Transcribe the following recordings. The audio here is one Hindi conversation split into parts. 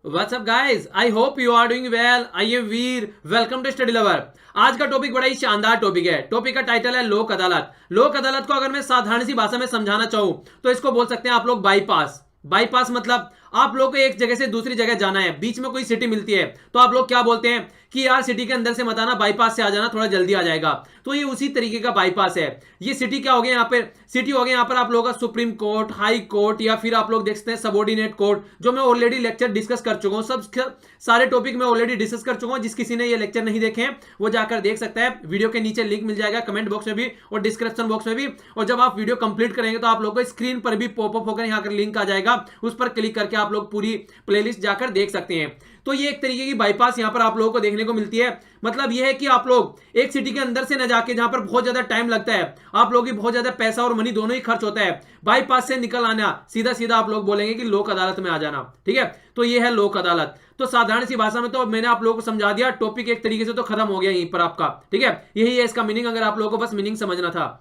WhatsApp guys, I hope you are doing well. I am Veer, welcome to study lover. आज का टॉपिक बड़ा ही शानदार टॉपिक है। टॉपिक का टाइटल है लोक अदालत। लोक अदालत को अगर मैं साधारण सी भाषा में समझाना चाहूं तो इसको बोल सकते हैं आप लोग बाईपास। बाईपास मतलब आप लोग को एक जगह से दूसरी जगह जाना है, बीच में कोई सिटी मिलती है तो आप लोग क्या बोलते हैं कि यार सिटी के अंदर से मत आना, बाईपास से आ जाना, थोड़ा जल्दी आ जाएगा। तो ये उसी तरीके का बाईपास है। ये सिटी क्या हो गया, यहाँ पे सिटी हो गया यहाँ पर आप लोगों का सुप्रीम कोर्ट, हाई कोर्ट, या फिर आप लोग देख सकते हैं सबॉर्डिनेट कोर्ट, जो मैं ऑलरेडी लेक्चर डिस्कस कर चुका हूँ। सब सारे टॉपिक मैं ऑलरेडी डिस्कस कर चुका हूँ। जिस किसी ने ये लेक्चर नहीं देखे हैं वो जाकर देख सकता है। वीडियो के नीचे लिंक मिल जाएगा, कमेंट बॉक्स में भी और डिस्क्रिप्शन बॉक्स में भी। और जब आप वीडियो कंप्लीट करेंगे तो आप लोग को स्क्रीन पर भी पॉपअप होकर यहाँ पर लिंक आ जाएगा, उस पर क्लिक करके आप लोग पूरी प्लेलिस्ट जाकर देख सकते हैं। तो ये एक तरीके की बाईपास यहां पर आप लोगों को देखने को मिलती है। मतलब यह है कि आप लोग एक सिटी के अंदर से न जाके, जहां पर बहुत ज्यादा टाइम लगता है, आप लोगों की बहुत ज्यादा पैसा और मनी दोनों ही खर्च होता है, बाईपास से निकल आना, सीधा सीधा आप लोग बोलेंगे कि लोक अदालत में आ जाना। ठीक है, तो ये है लोक अदालत। तो साधारण सी भाषा में तो मैंने आप लोगों को समझा दिया। टॉपिक एक तरीके से तो खत्म हो गया यहीं पर आपका। ठीक है, यही है इसका मीनिंग, अगर आप लोगों को बस मीनिंग समझना था।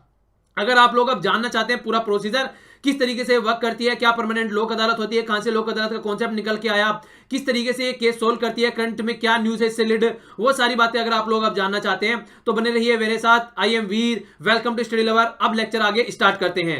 अगर आप लोग अब जानना चाहते हैं पूरा प्रोसीजर किस तरीके से वर्क करती है, क्या परमानेंट लोक अदालत होती है, कहां से लोक अदालत का कॉन्सेप्ट निकल के आया, किस तरीके से ये केस सोल्व करती है, करंट में क्या न्यूज है इससे रिलेटेड, वो सारी बातें अगर आप लोग अब जानना चाहते हैं तो बने रहिए मेरे साथ। I am Veer, welcome to study lover. अब लेक्चर आगे स्टार्ट करते हैं।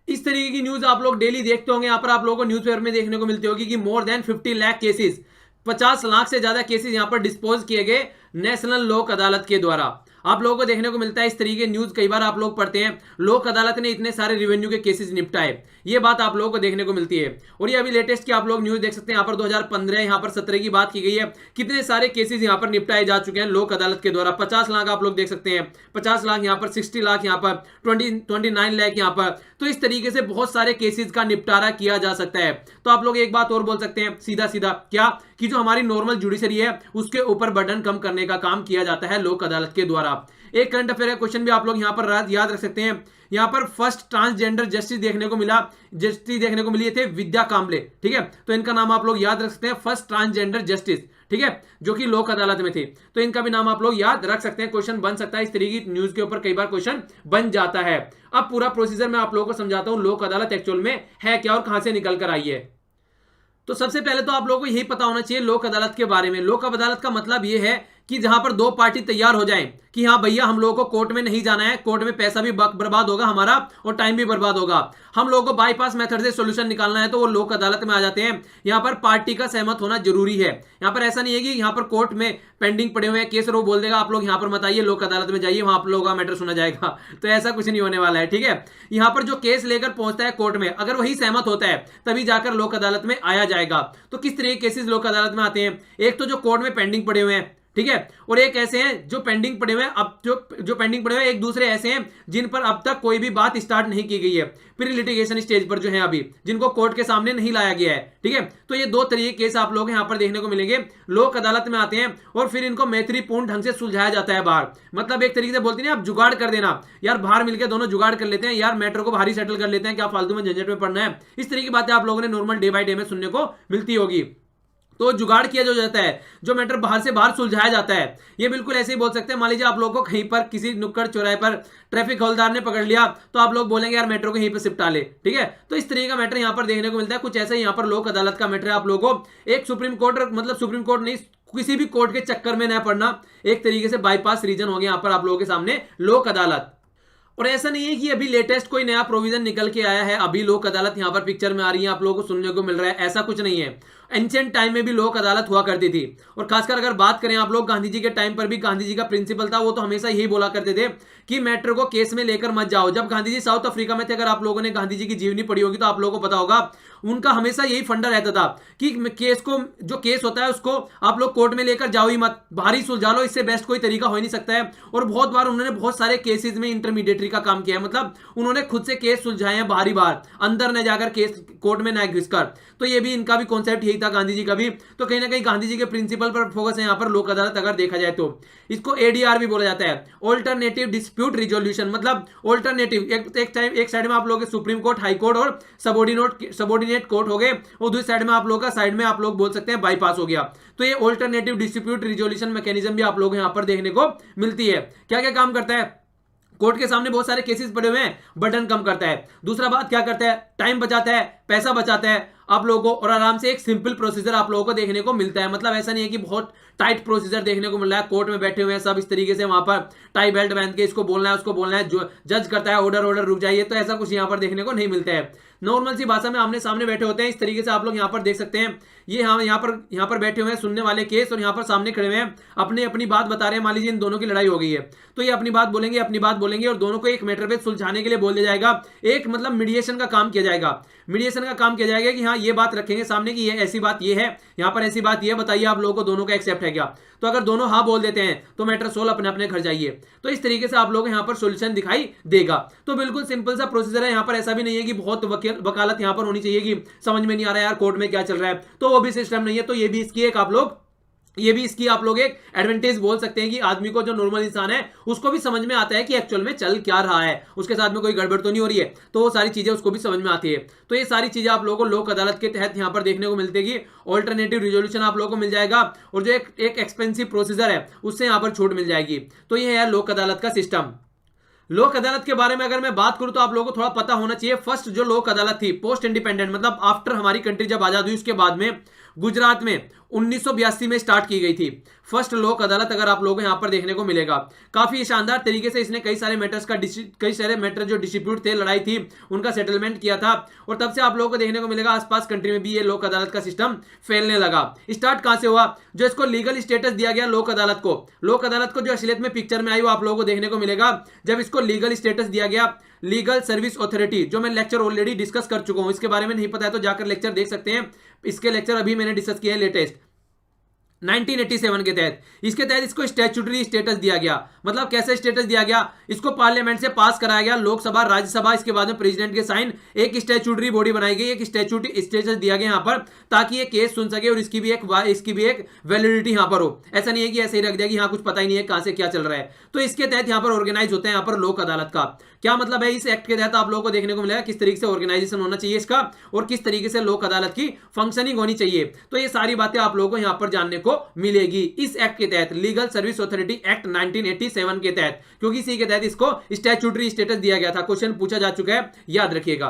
इस तरीके की न्यूज आप लोग डेली देखते होंगे। यहां पर आप लोगों को न्यूज़पेपर में देखने को मिलती होगी कि more than 50 lakh cases, 50 lakh से ज्यादा केसेस यहां पर डिस्पोज किए गए नेशनल लोक अदालत के द्वारा। आप लोगों को देखने को मिलता है इस तरीके की न्यूज। कई बार आप लोग पढ़ते हैं लोक अदालत ने इतने सारे रेवेन्यू के केसेस निपटाए, ये बात आप लोगों को देखने को मिलती है। और ये अभी लेटेस्ट की आप लोग न्यूज देख सकते हैं, यहाँ पर 2015 यहाँ पर 17 की बात की गई है। कितने सारे केसेस यहाँ पर निपटाए जा चुके हैं लोक अदालत के द्वारा। 50 लाख आप लोग देख सकते हैं, 50 लाख यहाँ पर, 60 लाख यहाँ पर, 29 लाख यहाँ पर। तो इस तरीके से बहुत सारे केसेस का निपटारा किया जा सकता है। तो आप लोग एक बात और बोल सकते हैं सीधा सीधा, क्या कि जो हमारी नॉर्मल जुडिशरी है उसके ऊपर बर्डन कम करने का काम किया जाता है लोक अदालत के द्वारा। एक करंट अफेयर का क्वेश्चन भी आप लोग यहां पर याद रख सकते हैं। यहां पर फर्स्ट ट्रांसजेंडर जस्टिस देखने को मिली थे विद्या कांबले। ठीक है, तो इनका नाम आप लोग याद रख सकते हैं, फर्स्ट ट्रांसजेंडर जस्टिस। ठीक है, जो कि लोक अदालत में थे, तो इनका भी नाम आप लोग याद रख सकते हैं। क्वेश्चन बन सकता है इस तरीके की न्यूज के ऊपर, कई बार क्वेश्चन बन जाता है। अब पूरा प्रोसीजर मैं आप लोगों को समझाता हूं, लोक अदालत एक्चुअल में है क्या और कहां से निकल कर आई है। तो सबसे पहले तो आप लोगों को यही पता होना चाहिए लोक अदालत के बारे में। लोक अदालत का मतलब यह है कि जहां पर दो पार्टी तैयार हो जाएं कि हाँ भैया हम लोगों को कोर्ट में नहीं जाना है, कोर्ट में पैसा भी बर्बाद होगा हमारा और टाइम भी बर्बाद होगा, हम लोगों को बाईपास मेथड से सॉल्यूशन निकालना है, तो वो लोक अदालत में आ जाते हैं। यहां पर पार्टी का सहमत होना जरूरी है। यहां पर ऐसा नहीं है कि यहां पर कोर्ट में पेंडिंग पड़े हुए हैं केस और वो बोल देगा आप लोग यहां पर मत आइए, लोक अदालत में जाइए, वहां आप लोगों का मैटर सुना जाएगा। तो ऐसा कुछ नहीं होने वाला है। ठीक है, यहां पर जो केस लेकर पहुंचता है कोर्ट में, अगर वही सहमत होता है तभी जाकर लोक अदालत में आया जाएगा। तो किस तरह के केसेस लोक अदालत में आते हैं, एक तो जो कोर्ट में पेंडिंग पड़े हुए हैं, ठीक है, और एक ऐसे हैं जो पेंडिंग पड़े हुए हैं, अब जो पेंडिंग पड़े हुए हैं, एक दूसरे ऐसे हैं जिन पर अब तक कोई भी बात स्टार्ट नहीं की गई है, प्री लिटिगेशन स्टेज पर जो है अभी, जिनको कोर्ट के सामने नहीं लाया गया है। ठीक है, तो ये दो तरीके केस आप लोग यहां पर देखने को मिलेंगे, लोक अदालत में आते हैं और फिर इनको मैत्रीपूर्ण ढंग से सुलझाया जाता है बाहर। मतलब एक तरीके से बोलते हैं आप जुगाड़ कर देना, यार बाहर मिलकर दोनों जुगाड़ कर लेते हैं, यार मैटर को बाहर ही सेटल कर लेते हैं, क्या फालतू में झंझट में पड़ना है। इस तरह की बातें आप लोगों ने नॉर्मल डे बाय डे में सुनने को मिलती होगी। तो जुगाड़ किया जो जाता है, जो मैटर बाहर से बाहर सुलझाया जाता है, ये बिल्कुल ऐसे ही बोल सकते हैं। मान लीजिए आप लोगों को कहीं पर किसी नुक्कड़ चौराहे पर ट्रैफिक हवलदार ने पकड़ लिया, तो आप लोग बोलेंगे यार मैटर को यहीं पर सिपटा ले। ठीक है, तो इस तरीके का मैटर यहां पर देखने को मिलता है। कुछ ऐसा ही यहां पर लोक अदालत का मैटर है। आप लोगों को एक सुप्रीम कोर्ट, मतलब सुप्रीम कोर्ट नहीं, किसी भी कोर्ट के चक्कर में न पड़ना, एक तरीके से बाईपास रीजन हो गया यहां पर आप लोगों के सामने लोक अदालत। और ऐसा नहीं है कि अभी लेटेस्ट कोई नया प्रोविजन निकल के आया है, अभी लोक अदालत यहां पर पिक्चर में आ रही है, आप लोगों को सुनने को मिल रहा है, ऐसा कुछ नहीं है। एंशिएंट टाइम में भी लोक अदालत हुआ करती थी। और खासकर अगर बात करें आप लोग गांधी जी के टाइम पर भी, गांधी जी का प्रिंसिपल था, वो तो हमेशा यही बोला करते थे कि मैटर को केस में लेकर मत जाओ। जब गांधी जी साउथ अफ्रीका में थे, अगर आप लोगों ने गांधी जी की जीवनी पढ़ी होगी तो आप लोगों को पता होगा, उनका हमेशा यही फंडा रहता था कि केस को, जो केस होता है उसको आप लोग कोर्ट में लेकर जाओ ही मत, बाहरी सुलझा लो, इससे बेस्ट कोई तरीका हो ही नहीं सकता है। और बहुत बार उन्होंने बहुत सारे केसेस में इंटरमीडिएटरी का काम किया है, मतलब उन्होंने खुद से केस सुलझाए हैं बाहरी, बाहर अंदर न जाकर, केस कोर्ट में न घुसकर। तो ये भी इनका भी कॉन्सेप्ट यही था, गांधी जी का भी। तो कहीं ना कहीं गांधी जी के प्रिंसिपल पर फोकस है यहाँ पर लोक अदालत अगर देखा जाए तो। इसको एडीआर भी बोला जाता है, ऑल्टरनेटिव डिस्प्यूट रिजोल्यूशन। मतलब ऑल्टरनेटिव, एक साइड में आप लोग सुप्रीम कोर्ट, हाई कोर्ट और सबॉर्डिनेट कोर्ट हो गए, और दूसरी साइड में आप लोग का, साइड में आप लोग बोल सकते हैं बाईपास हो गया। तो ये ऑल्टरनेटिव डिस्प्यूट रिजोल्यूशन मैकेनिज्म भी आप लोग यहां पर देखने को मिलती है। क्या क्या काम करता है, कोर्ट के सामने बहुत सारे केसेस पड़े हुए हैं, बर्डन कम करता है। दूसरा बात क्या करता है, टाइम बचाता है, पैसा बचाता है आप लोगों को, और आराम से एक सिंपल प्रोसीजर आप लोगों को देखने को मिलता है। मतलब ऐसा नहीं है कि बहुत टाइट प्रोसीजर देखने को मिल रहा है, कोर्ट में बैठे हुए हैं सब इस तरीके से, वहां पर टाई बेल्ट बांध के इसको बोलना है उसको बोलना है, जो जज करता है ऑर्डर रुक जाइए, तो ऐसा कुछ यहाँ पर देखने को नहीं मिलता है। नॉर्मल सी भाषा में आमने सामने बैठे होते हैं, इस तरीके से आप लोग यहाँ पर देख सकते हैं। ये हम यहाँ पर बैठे हुए हैं सुनने वाले केस, और यहाँ पर सामने खड़े हुए हैं, अपनी अपनी बात बता रहे हैं। मान लीजिए इन दोनों की लड़ाई हो गई है, तो ये अपनी बात बोलेंगे और दोनों को एक मैटर पे सुलझाने के लिए बोल दिया जाएगा। एक मतलब मीडिएशन का काम किया जाएगा, कि हाँ ये बात रखेंगे सामने की, ये ऐसी बात ये है, यहाँ पर ऐसी बात ये, बताइए आप लोगों को दोनों का एक्सेप्ट है क्या। तो अगर दोनों हाँ बोल देते हैं तो मैटर सोल्व, अपने अपने घर जाइए। तो इस तरीके से आप लोगों को यहाँ पर सोल्यूशन दिखाई देगा। तो बिल्कुल सिंपल सा प्रोसीजर है। यहाँ पर ऐसा भी नहीं है कि बहुत वकालत यहाँ पर होनी चाहिए कि समझ में नहीं आ रहा है यार कोर्ट में क्या चल रहा है, तो वो भी सिस्टम नहीं है। तो ये भी इसकी आप लोग एक एडवांटेज बोल सकते हैं कि आदमी को, जो नॉर्मल इंसान है, उसको भी समझ में आता है कि एक्चुअल में चल क्या रहा है, उसके साथ में कोई गड़बड़ तो नहीं हो रही है, तो वो सारी चीजें उसको भी समझ में आती है। तो ये सारी चीजें आप लोगों को लोक अदालत के तहत यहाँ पर देखने को मिलती। ऑल्टरनेटिव रिजोल्यूशन आप लोगों को मिल जाएगा, और जो एक एक्सपेंसिव प्रोसीजर है उससे यहाँ पर छूट मिल जाएगी। तो ये है लोक अदालत का सिस्टम। लोक अदालत के बारे में अगर मैं बात करूं तो आप लोगों को थोड़ा पता होना चाहिए। फर्स्ट जो लोक अदालत थी पोस्ट इंडिपेंडेंट, मतलब आफ्टर हमारी कंट्री जब आजाद हुई उसके बाद में, गुजरात में 1982 में स्टार्ट की गई थी फर्स्ट लोक अदालत। अगर आप लोगों को यहां पर देखने को मिलेगा, काफी शानदार तरीके से इसने कई सारे मैटर जो डिस्प्यूट थे, लड़ाई थी, उनका सेटलमेंट किया था। और तब से आप लोगों को देखने को मिलेगा आसपास कंट्री में भी ये लोक अदालत का सिस्टम फैलने लगा। स्टार्ट कहां से हुआ, जो इसको लीगल स्टेटस दिया गया लोक अदालत को जो असलियत में पिक्चर में आई वो आप लोगों को देखने को मिलेगा जब इसको लीगल स्टेटस दिया गया लीगल सर्विस अथॉरिटी, जो मैं लेक्चर ऑलरेडी डिस्कस कर चुका हूं। इसके बारे में नहीं पता है तो जाकर लेक्चर देख सकते हैं। इसके लेक्चर अभी मैंने डिस्कस किया है लेटेस्ट 1987 के तहत। इसके तहत इसको स्टैट्यूटरी स्टेटस दिया गया। मतलब कैसे स्टेटस दिया गया, इसको पार्लियामेंट से पास कराया गया, लोकसभा राज्यसभा, इसके बाद में प्रेसिडेंट के साइन, एक स्टैट्यूटरी बॉडी बनाई गई, एक स्टैट्यूटरी स्टेटस दिया गया यहाँ पर, ताकि ये केस सुन सके और इसकी भी एक वैलिडिटी यहाँ पर हो। ऐसा नहीं है कि ऐसे ही रख दिया कि यहाँ कुछ पता ही नहीं है कहां से क्या चल रहा है। तो इसके तहत यहाँ पर ऑर्गेनाइज होते हैं यहाँ पर लोक अदालत का। क्या मतलब है, इस एक्ट के तहत आप लोगों को देखने को मिलेगा किस तरीके से ऑर्गेनाइजेशन होना चाहिए इसका, और किस तरीके से लोक अदालत की फंक्शनिंग होनी चाहिए। तो ये सारी बातें आप लोगों को यहाँ पर जानने को मिलेगी इस एक्ट के तहत, लीगल सर्विस अथॉरिटी एक्ट 1987 के तहत, क्योंकि इसी के तहत इसको स्टैट्यूटरी स्टेटस दिया गया था। क्वेश्चन पूछा जा चुका है, याद रखिएगा।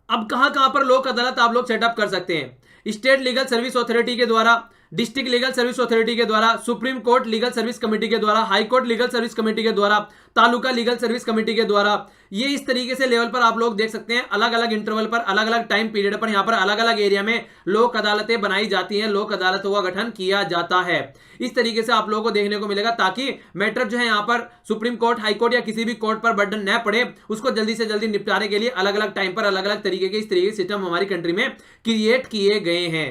अब कहां पर लोक अदालत आप लोग सेटअप कर सकते हैं, स्टेट लीगल सर्विस अथॉरिटी के द्वारा, डिस्ट्रिक्ट लीगल सर्विस अथॉरिटी के द्वारा, supreme court legal service committee के द्वारा, high court legal service committee के द्वारा, तालुका लीगल सर्विस कमेटी के द्वारा। ये इस तरीके से लेवल पर आप लोग देख सकते हैं, अलग अलग इंटरवल पर, अलग अलग टाइम पीरियड पर यहाँ पर अलग अलग एरिया में लोक अदालतें बनाई जाती हैं, लोक अदालतों का गठन किया जाता है। इस तरीके से आप लोगों को देखने को मिलेगा, ताकि मैटर जो है यहाँ पर सुप्रीम कोर्ट, हाई कोर्ट या किसी भी कोर्ट पर बर्डन न पड़े, उसको जल्दी से जल्दी निपटाने के लिए अलग अलग टाइम पर अलग अलग तरीके के इस तरीके के सिस्टम हमारी कंट्री में क्रिएट किए गए हैं।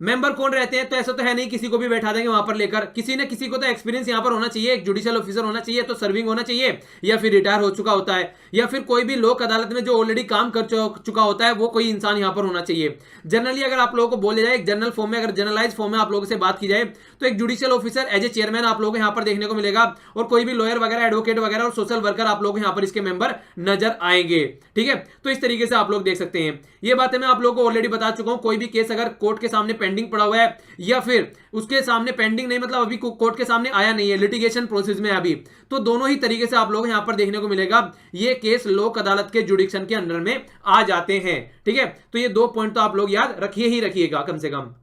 मेंबर कौन रहते हैं, तो ऐसा तो है नहीं किसी को भी बैठा देंगे वहां पर लेकर, किसी न किसी को तो एक्सपीरियंस यहां पर होना चाहिए, एक जुडिशियल ऑफिसर होना चाहिए, तो सर्विंग होना चाहिए, या फिर रिटायर हो चुका होता है, या फिर कोई भी लोक अदालत में जो ऑलरेडी काम कर चुका होता है वो कोई इंसान यहां पर होना चाहिए। जनरली अगर आप लोगों को बोले जाए एक जनरल फॉर्म में, अगर जनरलाइज फॉर्म में आप लोगों से बात की जाए, तो एक judicial officer as a chairman आप लोगों को यहां पर देखने को मिलेगा, और कोई भी लॉयर वगैरह, एडवोकेट वगैरह और सोशल वर्कर आप लोग यहां पर इसके मेंबर नजर आएंगे। ठीक है, तो इस तरीके से आप लोग देख सकते हैं। ये बातें मैं आप लोगों को ऑलरेडी बता चुका हूं। कोई भी केस अगर कोर्ट के सामने पेंडिंग पड़ा हुआ है, या फिर उसके सामने पेंडिंग नहीं, मतलब अभी कोर्ट के सामने आया नहीं है, लिटिगेशन प्रोसेस में अभी, तो दोनों ही तरीके से आप लोग यहां पर देखने को मिलेगा ये केस लोक अदालत के जुडिक्शन के अंडर में आ जाते हैं। ठीक है, तो ये 2 पॉइंट तो आप लोग याद रखिएगा कम से कम।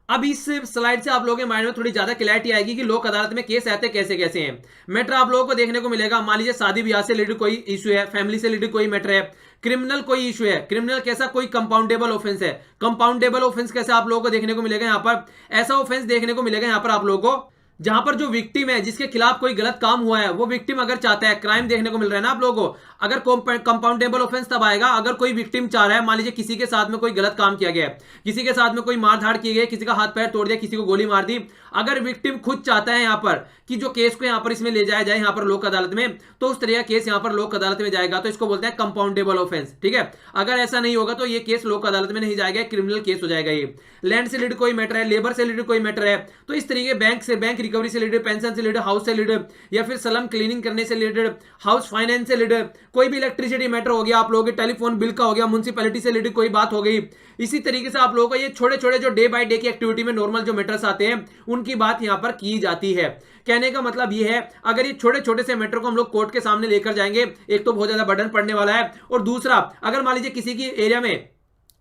अब इस स्लाइड से आप लोगों के माइंड में थोड़ी ज्यादा क्लैरिटी आएगी कि लोक अदालत में केस आते कैसे कैसे हैं। मैटर आप लोगों को देखने को मिलेगा, मान लीजिए शादी ब्याह से रिलेटेड कोई इशू है, फैमिली से रिलेटेड कोई मैटर है, क्रिमिनल कोई इशू है, क्रिमिनल कैसा, कोई कंपाउंडेबल ऑफेंस है, कंपाउंडेबल ऑफेंस कैसा आप लोगों को देखने को मिलेगा, यहां पर ऐसा ऑफेंस देखने को मिलेगा यहां पर आप लोगों को जहां पर जो विक्टिम है, जिसके खिलाफ कोई गलत काम हुआ है, वो विक्टिम अगर चाहता है, क्राइम देखने को मिल रहा है ना आप लोगों को, अगर कंपाउंडेबल ऑफेंस तब आएगा अगर कोई विक्टिम चाह रहा है, मान लीजिए किसी के साथ में कोई गलत काम किया गया है, किसी के साथ में कोई मारधाड़ की गई, किसी का हाथ पैर तोड़ दिया, किसी को गोली मार दी, अगर विक्टिम खुद चाहता है यहां पर कि जो केस को यहां पर इसमें ले जाया जाए यहां पर लोक अदालत में, तो उस तरह का केस यहां पर लोक अदालत में जाएगा, तो इसको बोलते हैं कंपाउंडेबल ऑफेंस। ठीक है, अगर ऐसा नहीं होगा तो ये केस लोक अदालत में नहीं जाएगा, क्रिमिनल केस हो जाएगा। ये लैंड से रिलेटेड कोई मैटर है, लेबर से रिलेटेड कोई मैटर है, तो इस तरीके बैंक रिकवरी से रिलेटेड, पेंशन से रिलेटेड, हाउस से रिलेटेड, या फिर स्लम क्लीनिंग करने से रिलेटेड, हाउस फाइनेंस से रिलेटेड, कोई भी इलेक्ट्रिसिटी मैटर हो गया, आप लोगों के टेलीफोन बिल का हो गया, म्युनिसिपैलिटी से रिलेटेड कोई बात हो गई, इसी तरीके से आप लोगों को ये छोटे छोटे जो डे बाय डे की एक्टिविटी में नॉर्मल जो मैटर्स आते हैं उनकी बात यहां पर की जाती है। कहने का मतलब ये है, अगर ये छोटे छोटे से मैटर को हम लोग कोर्ट के सामने लेकर जाएंगे, एक तो बहुत ज्यादा बर्डन पड़ने वाला है, और दूसरा अगर मान लीजिए किसी की एरिया में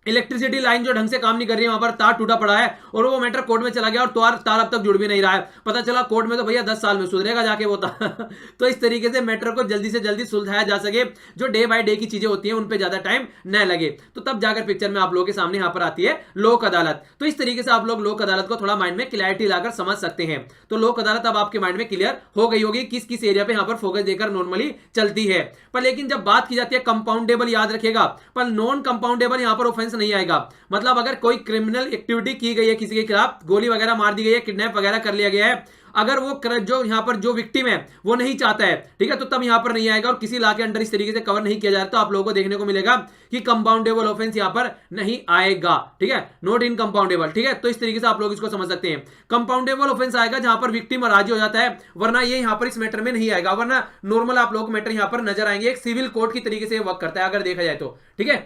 इलेक्ट्रिसिटी लाइन जो ढंग से काम नहीं कर रही है, वहां पर तार टूटा पड़ा है और वो मैटर कोर्ट में चला गया और तार अब तक जुड़ भी नहीं रहा है, पता चला कोर्ट में तो भैया 10 साल में सुधरेगा जाके वो तार तो इस तरीके से मैटर को जल्दी से जल्दी सुलझाया जा सके, जो डे बाय डे की चीजें होती हैं उन पे ज्यादा टाइम न लगे, तो तब जाकर पिक्चर में आप लोगों के सामने यहां पर आती है लोक अदालत। तो इस तरीके से आप लोग लोक अदालत को थोड़ा माइंड में क्लैरिटी लाकर समझ सकते हैं। तो लोक अदालत अब आपके माइंड में क्लियर हो गई होगी किस किस एरिया पे यहां पर फोकस देकर नॉर्मली चलती है। पर लेकिन जब बात की जाती है कंपाउंडेबल, याद रखेगा, पर नॉन कंपाउंडेबल यहां पर ऑफेंस नहीं आएगा। मतलब अगर कोई क्रिमिनल एक्टिविटी की गई है, किसी के खिलाफ गोली वगैरह मार दी गई है, किडनैप वगैरह कर लिया गया है, अगर वो जो यहां पर जो विक्टिम है वो नहीं चाहता है, ठीक है, तो तब यहां पर नहीं आएगा और किसी लॉ के अंडर इस तरीके से कवर नहीं किया जा रहा, तो आप लोगों को देखने को मिलेगा कि कंपाउंडेबल ऑफेंस यहां पर नहीं आएगा, ठीक है, नॉट इन कंपाउंडेबल, ठीक है। तो इस तरीके से आप लोग इसको समझ सकते हैं। कंपाउंडेबल ऑफेंस आएगा जहां पर विक्टिम राजी हो जाता है, वरना ये यहां पर इस मैटर में नहीं आएगा, वरना नॉर्मल आप लोग मैटर यहां पर नजर आएंगे। एक सिविल कोर्ट की तरीके से वर्क करता है अगर देखा जाए तो, ठीक है।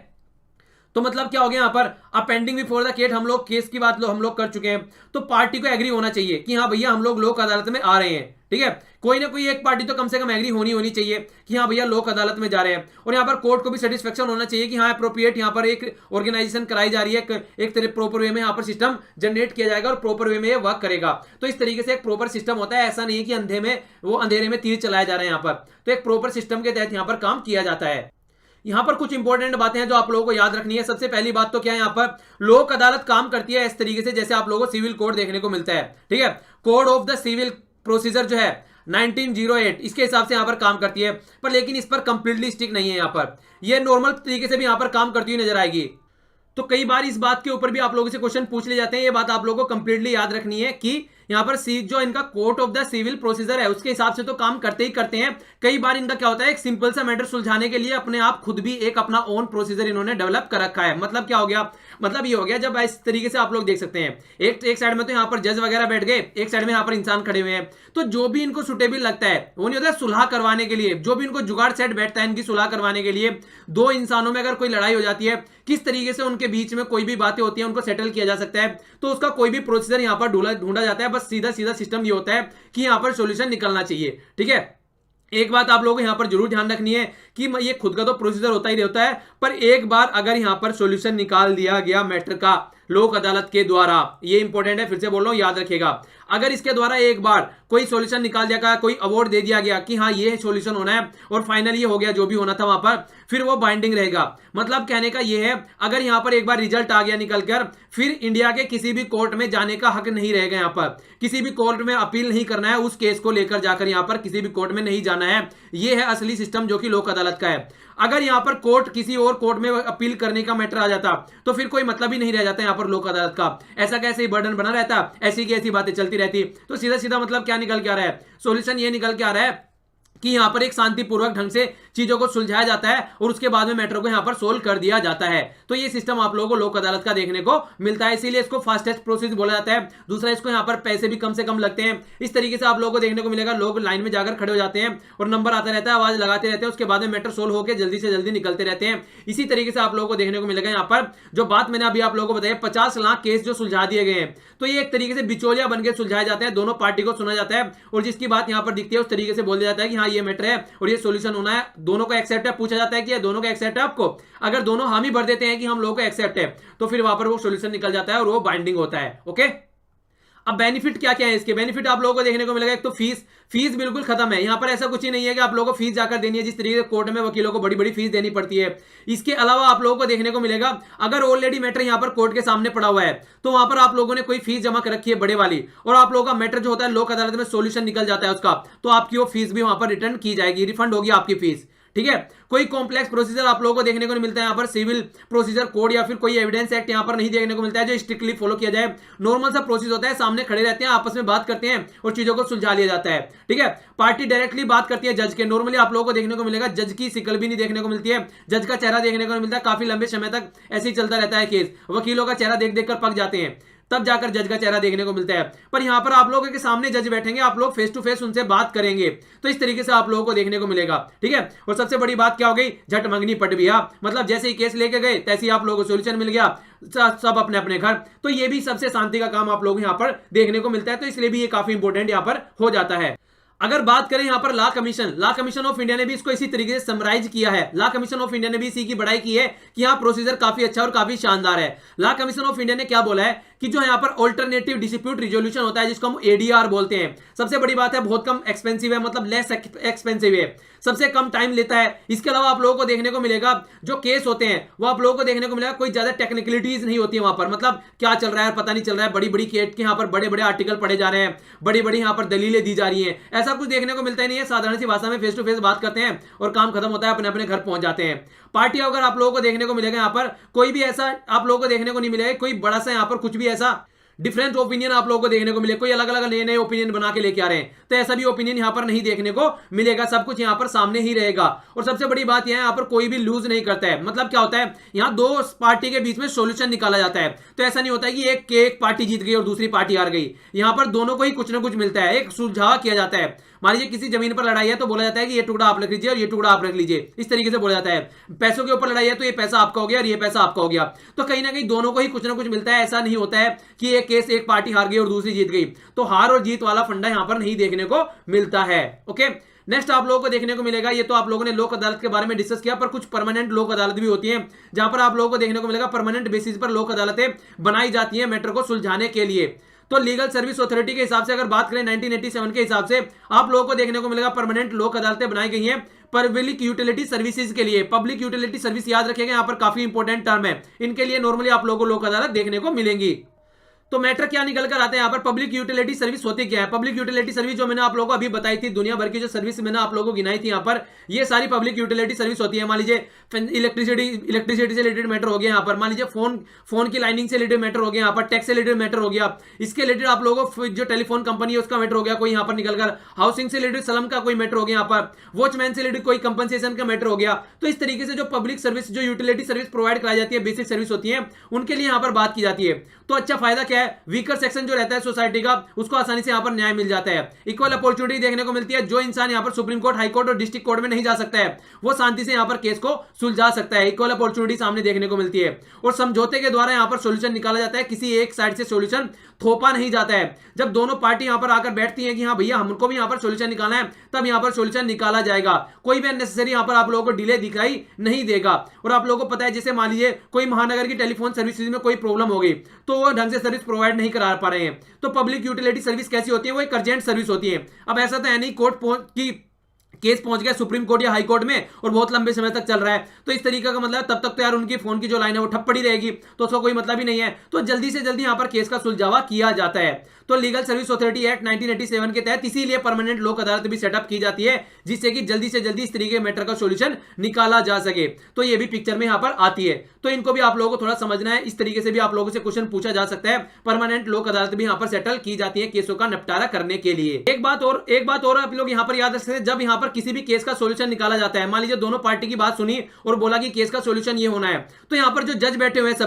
तो मतलब क्या हो गया यहां पर, अब पेंडिंग बिफोर द केस हम लोग केस की बात हम लोग कर चुके हैं, तो पार्टी को एग्री होना चाहिए कि हाँ भैया हम लोग लोक अदालत में आ रहे हैं, ठीक है। कोई ना कोई एक पार्टी तो कम से कम एग्री होनी चाहिए कि हाँ भैया लोक अदालत में जा रहे हैं, और यहाँ पर कोर्ट को भी सेटिस्फेक्शन होना चाहिए कि हाँ अप्रोप्रिएट यहाँ पर एक ऑर्गेनाइजेशन कराई जा रही है, एक तरह प्रॉपर वे में यहाँ पर सिस्टम जनरेट किया जाएगा और प्रॉपर वे में ये वर्क करेगा। तो इस तरीके से एक प्रॉपर सिस्टम होता है, ऐसा नहीं है कि अंधेरे में तीर चलाया जा रहे हैं यहाँ पर, तो एक प्रॉपर सिस्टम के तहत यहाँ पर काम किया जाता है। यहां पर कुछ इंपॉर्टेंट बातें हैं जो आप लोगों को याद रखनी है। सबसे पहली बात तो क्या है, यहां पर लोक अदालत काम करती है इस तरीके से जैसे आप लोगों को सिविल कोड देखने को मिलता है, ठीक है। Code of the civil procedure जो है 1908 इसके हिसाब से यहां पर काम करती है, पर लेकिन इस पर कंप्लीटली स्टिक नहीं है। यहां पर यह नॉर्मल तरीके से भी यहां पर काम करती हुई नजर आएगी। तो कई बार इस बात के ऊपर भी आप लोगों से क्वेश्चन पूछ ले जाते हैं, ये बात आप लोगों को कंप्लीटली याद रखनी है कि यहां पर जो इनका court of the civil procedure है उसके हिसाब से तो काम करते ही करते हैं। कई बार इनका क्या होता है, एक सिंपल सा मैटर सुलझाने के लिए अपने आप खुद भी एक अपना ओन प्रोसीजर इन्होंने डेवलप कर रखा है। मतलब क्या हो गया, मतलब ये हो गया जब इस तरीके से आप लोग देख सकते हैं, एक साइड में तो यहाँ पर जज वगैरह बैठ गए, एक साइड में यहाँ पर इंसान खड़े हुए हैं, तो जो भी इनको सुटेबल लगता है वो नहीं होता है सुलह करवाने के लिए, जो भी इनको जुगाड़ सेट बैठता है इनकी सुलह करवाने के लिए, दो इंसानों में अगर कोई लड़ाई हो जाती है, किस तरीके से उनके बीच में कोई भी बातें होती हैं उनको सेटल किया जा सकता है, तो उसका कोई भी प्रोसीजर यहाँ पर ढूंढा जाता है। बस सीधा सीधा सिस्टम ये होता है कि यहाँ पर सॉल्यूशन निकलना चाहिए, ठीक है। एक बात आप लोगों को यहां पर जरूर ध्यान रखनी है कि ये खुद का तो प्रोसीजर होता ही रहता है, पर एक बार अगर यहां पर सॉल्यूशन निकाल दिया गया मैटर का लोक अदालत के द्वारा, ये इंपॉर्टेंट है, फिर से बोल रहा हूं याद रखिएगा, अगर इसके द्वारा एक बार कोई सॉल्यूशन निकाल दिया गया, कोई अवार्ड दे दिया गया कि हाँ ये सॉल्यूशन होना है और फाइनल ये हो गया जो भी होना था वहां पर, फिर वो बाइंडिंग रहेगा। मतलब कहने का ये है, अगर यहां पर एक बार रिजल्ट आ गया निकलकर, फिर इंडिया के किसी भी कोर्ट में जाने का हक नहीं रहेगा, यहां पर किसी भी कोर्ट में अपील नहीं करना है, उस केस को लेकर जाकर यहां पर किसी भी कोर्ट में नहीं जाना है। यह है असली सिस्टम जो कि लोक अदालत का है। अगर यहां पर कोर्ट किसी और कोर्ट में अपील करने का मैटर आ जाता तो फिर कोई मतलब ही नहीं रह जाता यहां पर लोक अदालत का, ऐसा कैसे ही बर्डन बना रहता, ऐसी की ऐसी बातें चलती रहती। तो सीधा सीधा मतलब क्या निकल के आ रहा है, सॉल्यूशन ये निकल के आ रहा है कि यहां पर एक शांतिपूर्वक ढंग से चीजों को सुलझाया जाता है और उसके बाद में मैटर को यहां पर सोल्व कर दिया जाता है। तो ये सिस्टम आप लोगों को लोक अदालत का देखने को मिलता है, इसीलिए इसको फास्टेस्ट प्रोसेस बोला जाता है। दूसरा, इसको यहां पर पैसे भी कम से कम लगते हैं। इस तरीके से आप लोगों को देखने को मिलेगा, लोग लाइन में जाकर खड़े हो जाते हैं और नंबर आता रहता है, आवाज लगाते रहते हैं, उसके बाद में मैटर सोल्व होकर जल्दी से जल्दी निकलते रहते हैं। इसी तरीके से आप लोगों को देखने को मिलेगा यहाँ पर जो बात मैंने अभी आप लोगों को बताया, 50 लाख केस जो सुलझा दिए गए हैं, तो ये एक तरीके से बिचौलिया बनकर सुलझाए जाते हैं, दोनों पार्टी को सुना जाता है और जिसकी बात यहां पर दिखती है उस तरीके से बोल दिया जाता है कि हाँ ये मैटर है और ये सॉल्यूशन होना है, दोनों को एक्सेप्ट है। पूछा जाता है कि ये दोनों को एक्सेप्ट है आपको, अगर दोनों हामी भर देते हैं कि हम लोगों को एक्सेप्ट है, तो फिर वहां पर वो सॉल्यूशन निकल जाता है और वो बाइंडिंग होता है। ओके, अब बेनिफिट क्या क्या है इसके, बेनिफिट आप लोगों को देखने को मिलेगा। एक तो फीस बिल्कुल खत्म है, यहां पर ऐसा कुछ ही नहीं है कि आप लोगों को फीस जाकर देनी है, जिस तरीके से कोर्ट में वकीलों को बड़ी बड़ी फीस देनी पड़ती है। इसके अलावा आप लोगों को देखने को मिलेगा, अगर ऑलरेडी मैटर यहां पर कोर्ट के सामने पड़ा हुआ है तो वहां पर आप लोगों ने कोई फीस जमा कर रखी है बड़े वाली, और आप लोगों का मैटर जो होता है लोक अदालत में सॉल्यूशन निकल जाता है उसका, तो आपकी वो फीस भी वहां पर रिटर्न की जाएगी, रिफंड होगी आपकी फीस, ठीक है। कोई कॉम्प्लेक्स प्रोसीजर आप लोगों को देखने को नहीं मिलता है यहां पर, सिविल प्रोसीजर कोड या फिर कोई एविडेंस एक्ट यहां पर नहीं देखने को मिलता है जो स्ट्रिक्टली फॉलो किया जाए। नॉर्मल सा प्रोसेस होता है, सामने खड़े रहते हैं, आपस में बात करते हैं और चीजों को सुलझा लिया जाता है, ठीक है। पार्टी डायरेक्टली बात करती है जज के, नॉर्मली आप लोगों को देखने को मिलेगा जज की शिकल भी नहीं देखने को मिलती है, जज का चेहरा देखने को नहीं मिलता है, काफी लंबे समय तक ऐसे ही चलता रहता है केस, वकीलों का चेहरा देख देख कर पक जाते हैं। तब जाकर जज का चेहरा देखने को मिलता है। पर यहां पर आप लोगों के सामने जज बैठेंगे, आप लोग फेस टू फेस उनसे बात करेंगे, तो इस तरीके से आप लोगों को देखने को मिलेगा। ठीक है, और सबसे बड़ी बात क्या हो गई, झट मंगनी पट बिया, मतलब जैसे ही केस लेके गए तैसे ही आप लोगों को सोल्यूशन मिल गया, सब अपने अपने घर। तो ये भी सबसे शांति का काम आप लोग यहां पर देखने को मिलता है, तो इसलिए भी ये काफी इंपॉर्टेंट यहां पर हो जाता है। अगर बात करें यहां पर लॉ कमीशन ऑफ इंडिया ने भी इसको इसी तरीके से समराइज किया है। लॉ कमीशन ऑफ इंडिया ने भी इसी की बड़ाई की है कि यहां प्रोसीजर काफी अच्छा और काफी शानदार है। लॉ कमीशन ऑफ इंडिया ने क्या बोला है कि जो यहां पर ऑल्टरनेटिव डिस्प्यूट रिजोल्यूशन होता है, जिसको हम एडीआर बोलते हैं, सबसे बड़ी बात है बहुत कम एक्सपेंसिव है, मतलब लेस एक्सपेंसिव है, सबसे कम टाइम लेता है। इसके अलावा आप लोगों को देखने को मिलेगा जो केस होते हैं वो आप लोगों को देखने को मिलेगा कोई ज्यादा टेक्निकलिटीज नहीं होती है वहां पर, मतलब क्या चल रहा है पता नहीं चल रहा है, बड़ी बड़ी केट के यहां पर बड़े बड़े आर्टिकल पढ़े जा रहे हैं, बड़ी बड़ी यहां पर दलीलें दी जा रही हैं, ऐसा कुछ देखने को मिलता ही नहीं है। साधारण सी भाषा में फेस टू फेस बात करते हैं और काम खत्म होता है, अपने अपने घर पहुंच जाते हैं। पार्टी अगर आप लोगों को देखने को मिलेगा यहां पर कोई भी ऐसा आप लोगों को देखने को नहीं मिलेगा, कोई बड़ा सा यहां पर कुछ भी ऐसा डिफरेंट ओपिनियन आप लोगों को देखने को मिले, कोई अलग अलग नए नए ओपिनियन बना के लेके आ रहे हैं, तो ऐसा भी ओपिनियन यहां पर नहीं देखने को मिलेगा, सब कुछ यहां पर सामने ही रहेगा। और सबसे बड़ी बात यह है यहां पर कोई भी लूज नहीं करता है, मतलब क्या होता है यहां दो पार्टी के बीच में सॉल्यूशन निकाला जाता है, तो ऐसा नहीं होता है कि एक पार्टी जीत गई और दूसरी पार्टी हार गई, यहां पर दोनों को ही कुछ ना कुछ मिलता है, एक सुलझाव किया जाता है। मान लीजिए किसी जमीन पर लड़ाई है तो बोला जाता है कि ये टुकड़ा आप रख लीजिए और ये टुकड़ा आप रख लीजिए, इस तरीके से बोला जाता है। पैसों के ऊपर लड़ाई है तो ये पैसा आपका हो गया और ये पैसा आपका हो गया, तो कहीं ना कहीं दोनों को ही कुछ ना कुछ मिलता है। ऐसा नहीं होता है कि एक केस एक पार्टी हार गई और दूसरी जीत गई, तो हार और जीत वाला फंडा यहां पर नहीं देखने को मिलता है। ओके, नेक्स्ट आप लोगों को देखने को मिलेगा, ये तो आप लोगों ने लोक अदालत के बारे में डिस्कस किया, पर कुछ परमानेंट लोक अदालत भी होती हैं जहां पर आप लोगों को देखने को मिलेगा परमानेंट बेसिस पर लोक अदालतें बनाई जाती हैं मैटर को सुलझाने के लिए। तो लीगल सर्विस अथॉरिटी के हिसाब से अगर बात करें 1987 के हिसाब से आप लोगों को देखने को मिलेगा परमानेंट लोक अदालतें बनाई गई हैं पब्लिक यूटिलिटी सर्विसेज के लिए। पब्लिक यूटिलिटी सर्विस याद रखिएगा, यहां पर काफी इंपॉर्टेंट टर्म है, इनके लिए नॉर्मली आप लोगों को लोक अदालत देखने को मिलेंगी। तो मैटर क्या निकल कर आते हैं यहां पर, पब्लिक यूटिलिटी सर्विस होती क्या है। पब्लिक यूटिलिटी सर्विस जो मैंने आप लोगों को अभी बताई थी, दुनिया भर की जो सर्विस मैंने आप लोगों को गिनाई थी यहां पर, ये सारी पब्लिक यूटिलिटी सर्विस होती है। मान लीजिए इलेक्ट्रिसिटी से रिलेटेड मैटर हो गया यहां पर, मान लीजिए फोन की लाइनिंग से रिलेटेड मैटर हो गया यहां पर, टैक्स से रिलेटेड मैटर हो गया, इसके रिलेटेड आप लोगों को जो टेलीफोन कंपनी है उसका मैटर हो गया कोई यहां पर निकलकर, हाउसिंग से रिलेटेड सलम का कोई मैटर हो गया यहां पर, वॉचमैन से रिलेटेड कोई कंपनसेशन का मैटर हो गया। तो इस तरीके से जो पब्लिक सर्विस जो यूटिलिटी सर्विस प्रोवाइड कराई जाती है, बेसिक सर्विस होती है, उनके लिए यहां पर बात की जाती है। तो अच्छा फायदा क्या है, वीकर सेक्शन जो रहता है सोसाइटी का उसको आसानी से यहां पर न्याय मिल जाता है, इक्वल अपॉर्चुनिटी देखने को मिलती है। जो इंसान यहां पर सुप्रीम कोर्ट, हाई कोर्ट और डिस्ट्रिक्ट कोर्ट में नहीं जा सकता है वो शांति से यहां पर केस को सुलझा सकता है, इक्वल अपॉर्चुनिटी सामने देखने को मिलती है। और समझौते के द्वारा यहां पर सॉल्यूशन निकाला जाता है, किसी एक साइड से सॉल्यूशन थोपा नहीं जाता है। जब दोनों पार्टी यहां पर आकर बैठती हैं कि हाँ भैया हमको भी यहां पर सॉल्यूशन निकालना है, तब यहां पर सॉल्यूशन निकाला जाएगा, कोई भी अननेसेसरी यहां पर आप लोगों को डिले दिखाई नहीं देगा। और आप लोगों को पता है जैसे मान लीजिए कोई महानगर की टेलीफोन सर्विसेज में कोई प्रॉब्लम हो गई तो वो ढंग से सर्विस प्रोवाइड नहीं करा पा रहे हैं, तो पब्लिक यूटिलिटी सर्विस कैसी होती है, वो एक अर्जेंट सर्विस होती है। अब ऐसा तो है नहीं कोर्ट की केस पहुंच गया सुप्रीम कोर्ट या हाई कोर्ट में और बहुत लंबे समय तक चल रहा है, तो इस तरीके का मतलब तब तक तो यार उनकी फोन की जो लाइन है वो ठप पड़ी रहेगी, तो उसका कोई मतलब ही नहीं है। तो जल्दी से जल्दी यहां पर केस का सुलझावा किया जाता है। तो लीगल सर्विस अथॉरिटी एक्ट 1987 के तहत इसीलिए परमानेंट लोक अदालत भी सेटअप की जाती है, जिससे कि जल्दी से जल्दी इस तरीके के मैटर का सॉल्यूशन निकाला जा सके। तो ये भी पिक्चर में यहां पर आती है, तो इनको भी आप लोगों को थोड़ा समझना है। इस तरीके से भी आप लोगों से क्वेश्चन पूछा जा सकता है। परमानेंट लोक अदालत भी यहां पर सेटल की जाती है केसों का निपटारा करने के लिए। एक बात और आप लोग यहां पर याद रख सकते हैं, जब यहां पर किसी भी केस का सॉल्यूशन निकाला जाता है, मान लीजिए दोनों पार्टी की बात सुनी और बोला कि केस का सॉल्यूशन ये होना है, तो यहां पर जो जज बैठे हुए हैं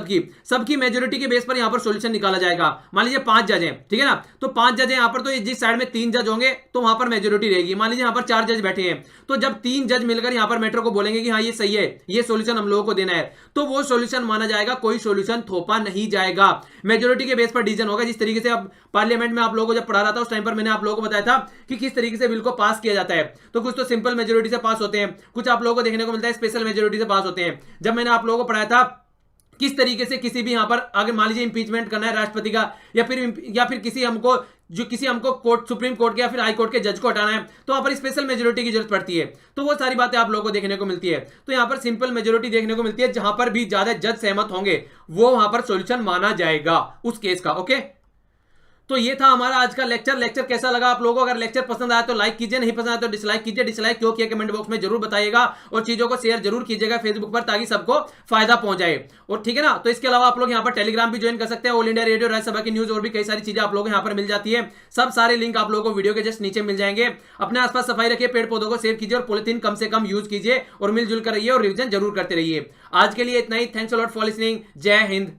सबकी मेजोरिटी के बेस पर यहां पर सॉल्यूशन निकाला जाएगा। मान लीजिए 5 जज हैं, ठीक है ना, तो 5 जज हैं यहां पर, तो जिस साइड में 3 जज होंगे तो वहां पर मेजोरिटी रहेगी। मान लीजिए यहां पर 4 जज बैठे हैं, तो जब 3 जज मिलकर यहां पर मैटर को बोलेंगे कि हाँ ये सही है, ये सॉल्यूशन हम लोगों को देना है, तो वो सॉल्यूशन माना जाएगा, कोई सॉल्यूशन थोपा नहीं जाएगा, मेजोरिटी के बेस पर डिसीजन होगा। जिस तरीके से अब पार्लियामेंट में आप लोगों को जब पढ़ा रहा था उस टाइम पर मैंने आप लोगों को बताया था कि किस तरीके से बिल को पास किया जाता है, तो कुछ तो सिंपल मेजोरिटी से पास होते हैं, कुछ आप लोगों को देखने को मिलता है स्पेशल मेजोरिटी से पास होते हैं। जब मैंने आप लोगों को पढ़ाया था किस तरीके से किसी भी यहां पर अगर मान लीजिए इंपीचमेंट करना है राष्ट्रपति का, या फिर किसी हमको कोर्ट, सुप्रीम कोर्ट के या फिर हाई कोर्ट के जज को हटाना है, तो वहां पर स्पेशल मेजोरिटी की जरूरत पड़ती है। तो वो सारी बातें आप लोगों को देखने को मिलती है। तो यहां पर सिंपल मेजोरिटी देखने को मिलती है, जहां पर भी ज्यादा जज सहमत होंगे वो वहां पर सॉल्यूशन माना जाएगा उस केस का। ओके, तो ये था हमारा आज का लेक्चर कैसा लगा आप लोगों को? अगर लेक्चर पसंद आया तो लाइक कीजिए, नहीं पसंद आया तो डिसलाइक कीजिए। डिसलाइक क्यों किया कमेंट बॉक्स में जरूर बताइएगा, और चीजों को शेयर जरूर कीजिएगा फेसबुक पर, ताकि सबको फायदा पहुंच जाए। और ठीक है ना, तो इसके अलावा आप लोग यहाँ पर टेलीग्राम भी ज्वाइन कर सकते हैं। ऑल इंडिया रेडियो राज्यसभा की न्यूज और भी कई सारी चीजें आप लोग यहाँ पर मिल जाती है। सब सारे लिंक आप लोगों को वीडियो के जस्ट नीचे मिल जाएंगे। अपने आसपास सफाई रखिए, पेड़ पौधों को सेव कीजिए और पॉलिथीन कम से कम यूज कीजिए, और मिलजुल कर रहिए और रिविजन जरूर करते रहिए। आज के लिए इतना ही। Thanks a lot for listening. जय हिंद।